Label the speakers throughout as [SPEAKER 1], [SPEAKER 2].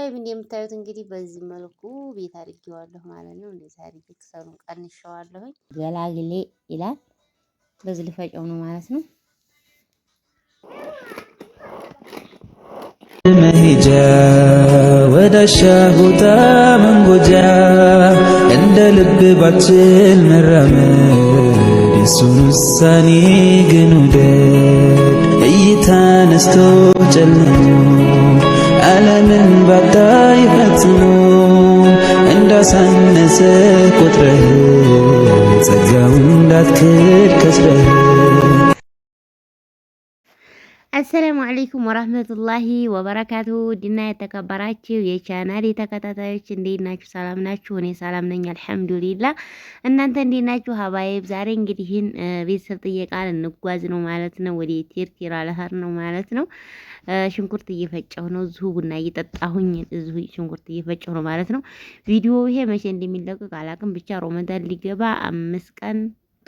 [SPEAKER 1] ሀባይብ እንደምታዩት እንግዲህ በዚህ መልኩ ቤት አድርጌዋለሁ ማለት ነው። እንደዚህ አድርጌ ክሰሉን ቀንሼዋለሁኝ። ገላግሌ ይላል። በዚህ ልፈጨው ነው ማለት ነው።
[SPEAKER 2] መሄጃ ወዳሻ ቦታ መንጎጃ እንደ ልብ ባችል መራመድ የሱን ውሳኔ ግን ውደድ። እይታ ነስቶ ጨልሞ ዓለምን ባታይ ፈጽሞ እንዳሳነሰ ቁጥረህ ጸጋውን እንዳትክድ ከስረህ።
[SPEAKER 1] አሰላሙ አለይኩም ወራህመቱላሂ ወበረካቱ። ዲና የተከበራችሁ የቻናል ተከታታዮች እንዴት ናችሁ? ሰላም ናችሁ? እኔ ሰላም ነኝ አልሐምዱሊላህ። እናንተ እንዴት ናችሁ? ሀባይብ ዛሬ እንግዲህ ይህን ቤተሰብ ጥየቃ እንጓዝ ነው ማለት ነው። ወደ ቴርቴራ ለህር ነው ማለት ነው። ሽንኩርት እየፈጨሁ ነው። እዚሁ ቡና እየጠጣሁኝ እዚሁ ሽንኩርት እየፈጨሁ ነው ማለት ነው። ቪዲዮ ይሄ መቼ እንደሚለቀቅ አላውቅም። ብቻ ሮመዳን ሊገባ 5 ቀን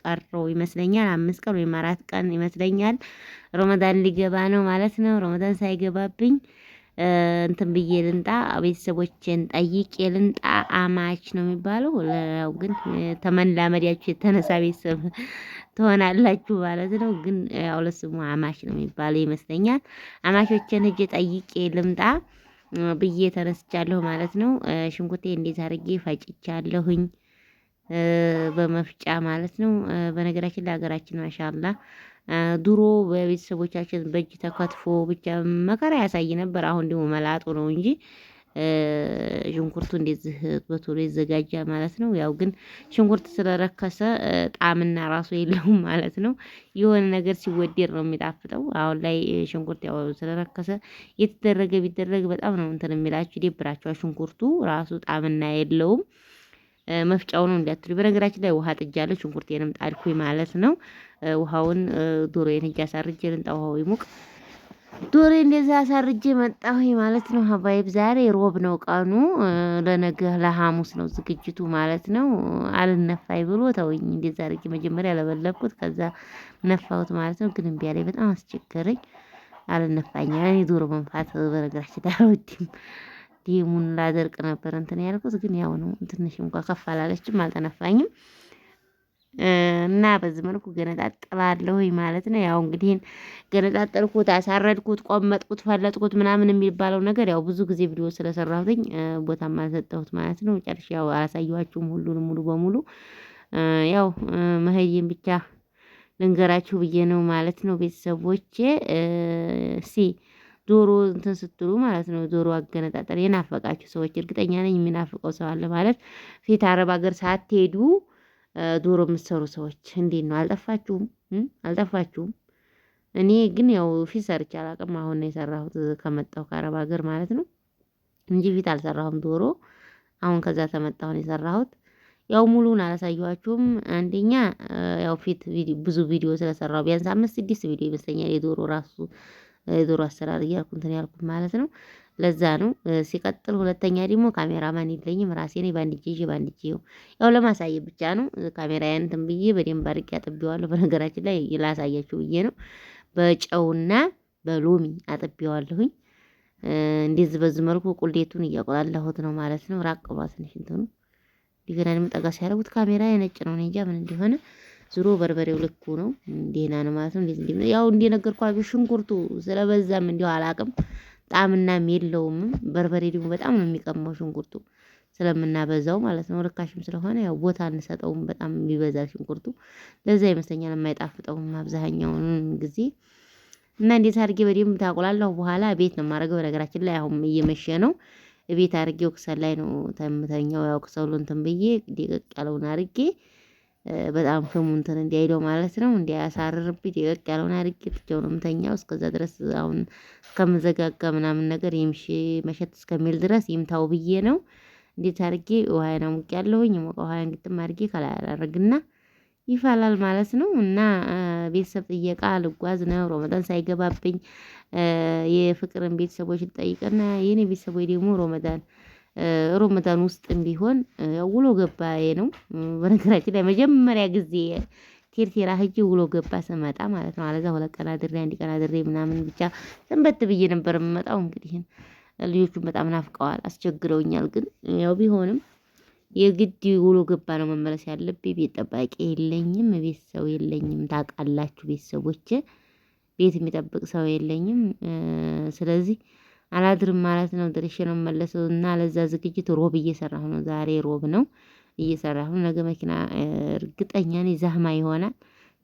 [SPEAKER 1] ቀረው ይመስለኛል። 5 ቀን ወይም 4 ቀን ይመስለኛል። ሮመዳን ሊገባ ነው ማለት ነው። ሮመዳን ሳይገባብኝ እንትን ብዬ ልንጣ ቤተሰቦቼን ጠይቄ ልንጣ። አማች ነው የሚባለው። ያው ግን ተመላመዲያችሁ የተነሳ ቤተሰብ ትሆናላችሁ ማለት ነው። ግን ያው ለስሙ አማች ነው የሚባለው ይመስለኛል። አማቾቼን ሂጄ ጠይቄ ልምጣ ብዬ ተነስቻለሁ ማለት ነው። ሽንኩርቴ እንዴት አድርጌ ፈጭቻለሁኝ በመፍጫ ማለት ነው። በነገራችን ለሀገራችን ማሻአላ ድሮ በቤተሰቦቻችን በእጅ ተከትፎ ብቻ መከራ ያሳይ ነበር። አሁን ደግሞ መላጡ ነው እንጂ ሽንኩርቱ እንደዚህ በቶሎ ይዘጋጃል ማለት ነው። ያው ግን ሽንኩርት ስለረከሰ ጣዕምና ራሱ የለውም ማለት ነው። የሆነ ነገር ሲወደድ ነው የሚጣፍጠው። አሁን ላይ ሽንኩርት ያው ስለረከሰ የተደረገ ቢደረግ በጣም ነው እንትን የሚላችሁ ይደብራችኋል። ሽንኩርቱ ራሱ ጣዕምና የለውም። መፍጫው ነው እንዳትሉ። በነገራችን ላይ ውሃ ጥጃለሁ። ሽንኩርቴንም ጣድኩኝ ማለት ነው። ውሃውን ዶሮዬን ሄጄ አሳርጄ ልንጣ። ውሃው ይሙቅ። ዶሮዬ እንደዛ አሳርጄ መጣሁኝ ማለት ነው። ሀባይብ ዛሬ ሮብ ነው ቀኑ። ለነገ ለሐሙስ ነው ዝግጅቱ ማለት ነው። አልነፋይ ብሎ ተወኝ። እንደዛ አድርጌ መጀመሪያ ለበለብኩት ከዛ ነፋሁት ማለት ነው። ግን እምቢ አለኝ። በጣም አስቸገረኝ። አልነፋኝ። እኔ ዶሮ መንፋት በነገራችን ላይ አልወድም። ዲሙን ላደርቅ ነበር እንትን ያልኩት ግን ያው ነው ትንሽ እንኳን ከፍ አላለችም፣ አልተነፋኝም። እና በዚህ መልኩ ገነጣጥላለሁ ማለት ነው። ያው እንግዲህ ገነጣጠልኩት፣ አሳረድኩት፣ ቆመጥኩት፣ ፈለጥኩት ምናምን የሚባለው ነገር ያው ብዙ ጊዜ ቪዲዮ ስለሰራሁትኝ ቦታም አልሰጠሁት ማለት ነው። ጨርሼ ያው አላሳየኋችሁም ሁሉንም ሙሉ በሙሉ ያው መሄዬን ብቻ ልንገራችሁ ብዬ ነው ማለት ነው። ቤተሰቦቼ ዶሮ እንትን ስትሉ ማለት ነው። ዶሮ አገነጣጠል የናፈቃችሁ ሰዎች እርግጠኛ ነኝ የሚናፍቀው ሰው አለ ማለት ፊት አረብ ሀገር ሳትሄዱ ዶሮ የምትሰሩ ሰዎች እንዴት ነው? አልጠፋችሁም? አልጠፋችሁም? እኔ ግን ያው ፊት ሰርቼ አላውቅም። አሁን ነው የሰራሁት ከመጣሁ ከአረብ ሀገር ማለት ነው እንጂ ፊት አልሰራሁም ዶሮ። አሁን ከዛ ተመጣሁ ነው የሰራሁት። ያው ሙሉን አላሳየኋችሁም። አንደኛ ያው ፊት ብዙ ቪዲዮ ስለሰራሁ ቢያንስ 5-6 ቪዲዮ ይመስለኛል የዶሮ ራሱ የዶሮ አሰራር እያልኩ እንትን ያልኩት ማለት ነው። ለዛ ነው። ሲቀጥል ሁለተኛ ደግሞ ካሜራማን የለኝም። ራሴ ነኝ በአንድ እጄ በአንድ እጄ ያው ለማሳየት ብቻ ነው። ካሜራዬን እንትን ብዬ በደንብ አድርጌ አጥቤዋለሁ። በነገራችን ላይ ላሳያችሁ ብዬ ነው። በጨውና በሎሚ አጥቤዋለሁኝ። እንደዚህ በዚህ መልኩ ቁሌቱን እያቆላላሁት ነው ማለት ነው። ራቅ ብሏል ትንሽ እንትኑ እንደገና ደግሞ ጠጋ ሲያደርጉት ካሜራ የነጭ ነው። እኔ እንጃ ምን እንደሆነ ዙሮ በርበሬው ልኩ ነው። ደህና ነው ማለት ነው። እንደዚህ ያው እንደነገርኳችሁ ሽንኩርቱ ስለበዛም እንዲሁ አላቅም ጣዕምናም የለውም። በርበሬ ደግሞ በጣም ነው የሚቀማው ሽንኩርቱ ስለምናበዛው ማለት ነው። ርካሽም ስለሆነ ያው ቦታ እንሰጠውም በጣም የሚበዛል ሽንኩርቱ። ለዛ ይመስለኛል የማይጣፍጠውም አብዛኛውን ጊዜ እና እንዴት አድርጌ በደንብ ታቆላለሁ በኋላ ቤት ነው የማደርገው። በነገራችን ላይ አሁን እየመሸ ነው። ቤት አድርጌው ክሰል ላይ ነው ተምተኛው። ያው ክሰሉን እንትን ብዬ ደቀቅ ያለውን አድርጌ በጣም ፍሙ እንትን እንዳይለው ማለት ነው። እንዲያሳርርብኝ ደቀቅ ያለውን አድርጌ ትቼው ነው የምተኛው። እስከዛ ድረስ አሁን እስከምዘጋጋ ምናምን ነገር ይምሽ መሸት እስከሚል ድረስ ይምታው ብዬ ነው። እንዴት አድርጌ ውሃዬን አሙቄያለሁኝ። የሞቀ ውሃዬን ግጥም አድርጌ ከላይ አደርግና ይፈላል ማለት ነው። እና ቤተሰብ ጥየቃ ልጓዝ ነው ሮመዳን ሳይገባብኝ የፍቅርን ቤተሰቦች ልጠይቅና የኔ ቤተሰቦች ደግሞ ሮመዳን ውስጥም ቢሆን ውሎ ገባዬ ነው። በነገራችን ላይ መጀመሪያ ጊዜ ቴርቴራ ሂጄ ውሎ ገባ ስመጣ ማለት ነው። አለዛ 2 ቀን አድሬ 1 ቀን አድሬ ምናምን ብቻ ሰንበት ብዬ ነበር የምመጣው። እንግዲህ ልጆቹን በጣም ናፍቀዋል፣ አስቸግረውኛል። ግን ያው ቢሆንም የግድ ውሎ ገባ ነው መመለስ ያለብኝ። ቤት ጠባቂ የለኝም፣ ቤት ሰው የለኝም። ታውቃላችሁ ቤተሰቦቼ፣ ቤት የሚጠብቅ ሰው የለኝም። ስለዚህ አላድርም ማለት ነው። ድርሼ ነው የምመለሰው እና ለዛ ዝግጅት ሮብ እየሰራሁ ነው። ዛሬ ሮብ ነው እየሰራሁ ነው። ነገ መኪና እርግጠኛ ነኝ ዛህማ ይሆናል።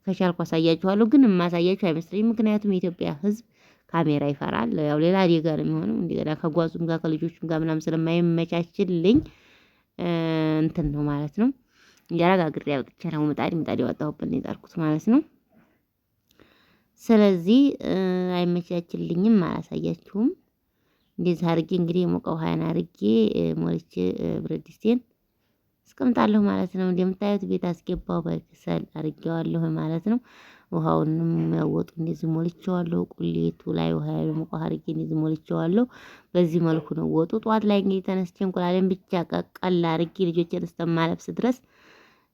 [SPEAKER 1] ከቻልኩ አሳያችኋለሁ፣ ግን የማሳያችሁ አይመስለኝም። ምክንያቱም የኢትዮጵያ ሕዝብ ካሜራ ይፈራል። ያው ሌላ አደጋ ነው የሚሆነው። እንደገና ከጓዙም ጋር ከልጆቹም ጋር ምናምን ስለማይመቻችልኝ እንትን ነው ማለት ነው። ያረጋግሬ አውጥቼ ነው ምጣድ ያወጣሁበት የጣልኩት ማለት ነው። ስለዚህ አይመቻችልኝም፣ አላሳያችሁም። እንደዚህ አድርጌ እንግዲህ የሞቀ ውሃን አድርጌ ሞልቼ ብረት ድስቴን አስቀምጣለሁ ማለት ነው። እንደምታዩት ቤት አስገባው በከሰል አድርጌዋለሁ ማለት ነው። ውሃውንም ያወጡ እንደዚህ ሞልቼዋለሁ። ቁሌቱ ላይ ውሃ የሞቀ አድርጌ እንደዚህ ሞልቼዋለሁ። በዚህ መልኩ ነው ወጡ። ጧት ላይ እንግዲህ ተነስቼ እንቁላሌን ብቻ ቀቀል አድርጌ ልጆቼን እስከማለብስ ድረስ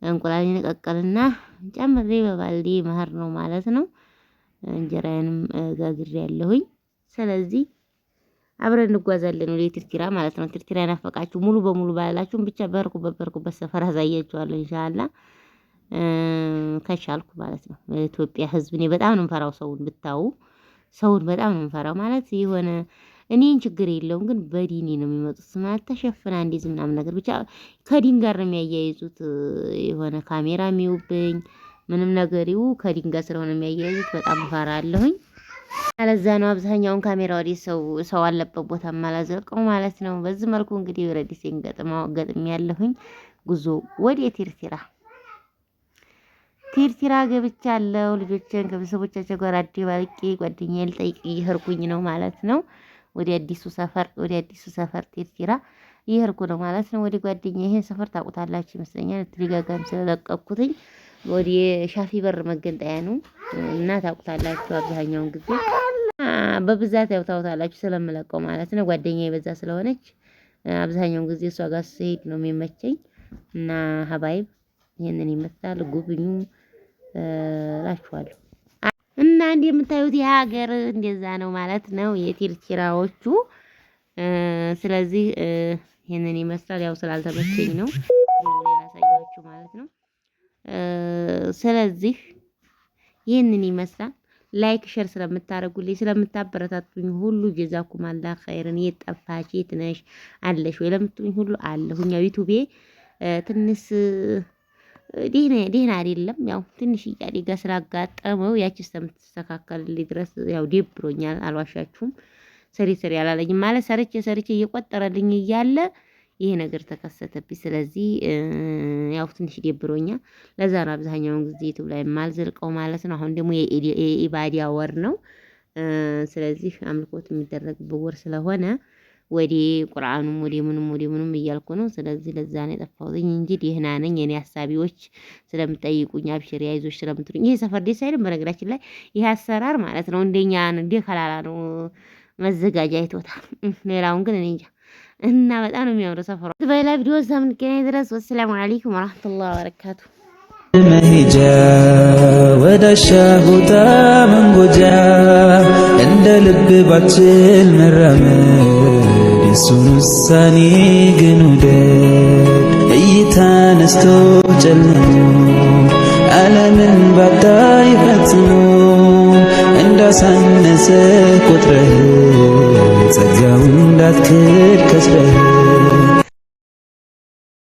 [SPEAKER 1] እንቁላሌን ቀቀልና ጨምሬ በባልዲ መኸር ነው ማለት ነው። እንጀራዬንም ጋግሬያለሁኝ። ስለዚህ አብረን እንጓዛለን ወደ ቲርቲራ ማለት ነው። ቲርቲራ ናፈቃችሁ ሙሉ በሙሉ ባላችሁም ብቻ በርኩበት ሰፈር አሳያችኋለሁ ኢንሻአላህ ከቻልኩ ማለት ነው። ኢትዮጵያ ሕዝብ እኔ በጣም ነው የምፈራው። ሰውን በጣም ነው የምፈራው ማለት የሆነ እኔን ችግር የለውም ግን በዲኒ ነው የሚመጡት ማለት ተሸፍና እንደዚህ ምናምን ነገር ብቻ ከዲን ጋር ነው የሚያያይዙት። የሆነ ካሜራ የሚውብኝ ምንም ነገር ይው ከዲን ጋር ስለሆነ የሚያያይዙት በጣም እፈራለሁኝ። አለዛ ነው አብዛኛውን ካሜራ ወደ ሰው አለበት ቦታ ማላዘቀው ማለት ነው። በዚህ መልኩ እንግዲህ ረዲሴን ገጥም ያለሁኝ ጉዞ ወደ ቲርቲራ ገብቻለሁ። ልጆቼን ከቤተሰቦቻቸው ጋር አደባልቄ ጓደኛዬን ልጠይቅ እየሄድኩኝ ነው ማለት ነው። ወደ አዲሱ ሰፈር ቲርቲራ እየሄድኩ ነው ማለት ነው። ወደ ጓደኛዬ ይሄን ሰፈር ታውቁታላችሁ ይመስለኛል። ተደጋጋሚ ስለለቀኩትኝ ወደ ሻፊ በር መገንጠያ ነው እና ታውቁታላችሁ። አብዛኛውን ጊዜ በብዛት ያው ታውቁታላችሁ ስለምለቀው ማለት ነው። ጓደኛዬ በዛ ስለሆነች አብዛኛውን ጊዜ እሷ ጋር ስሄድ ነው የሚመቸኝ እና ሀባይብ ይሄንን ይመስላል። ጉብኙ እላችኋለሁ። እና እንደምታዩት የሀገር እንደዛ ነው ማለት ነው የቲርቲራዎቹ። ስለዚህ ይሄንን ይመስላል። ያው ስላልተመቸኝ ነው ያሳያችሁ ማለት ነው። ስለዚህ ይህንን ይመስላል። ላይክ ሼር ስለምታደርጉልኝ ስለምታበረታቱኝ ሁሉ ጀዛኩም አላህ ኸይርን። የት ጠፋች የት ነሽ አለሽ ወይ ለምትሉኝ ሁሉ አለሁኝ። ያው ዩቲዩቤ ትንሽ ደህና አይደለም። ያው ትንሽ አደጋ ስላጋጠመው ያቺ እስከምትስተካከልልኝ ድረስ ያው ደብሮኛል፣ አልዋሻችሁም። ሰሪ አላለኝም ማለት ሰርቼ እየቆጠረልኝ እያለ ይሄ ነገር ተከሰተብኝ። ስለዚህ ያው ትንሽ ደብሮኛል። ለዛ ነው አብዛኛውን ጊዜ ዩቲዩብ ላይ የማልዘልቀው ማለት ነው። አሁን ደግሞ የኢባዲያ ወር ነው። ስለዚህ አምልኮት የሚደረግበት ወር ስለሆነ ወደ ቁርአኑም ወደ ምኑም እያልኩ ነው። ስለዚህ ለዛ ነው የጠፋሁት እንጂ ደህና ነኝ። የኔ ሐሳቢዎች ስለምጠይቁኝ አብሽር ያይዞች ስለምትሉኝ ይሄ ሰፈር ደስ አይልም። በነገራችን ላይ ይሄ አሰራር ማለት ነው እንደኛ እንደ ከላላ ነው መዘጋጃ አይቶታል። ሌላውን ግን እኔ እንጃ እና በጣም ነው የሚያምረው ሰፈሩ። በሌላ ቪዲዮ እስከምንገናኝ ድረስ ወሰላሙ አለይኩም ወራህመቱላሂ ወበረካቱ።
[SPEAKER 2] መሄጃ ወዳሻ ቦታ መንጎጃ እንደ ልብ ባችል መራመድ የሱን ውሳኔ ግን ውደድ። እይታ ነስቶ ጨልሞ ዓለምን ባታይ ፈጽሞ እንዳሳነሰ ቁጥረህ ጸጋው እንዳትክድ ከስረህ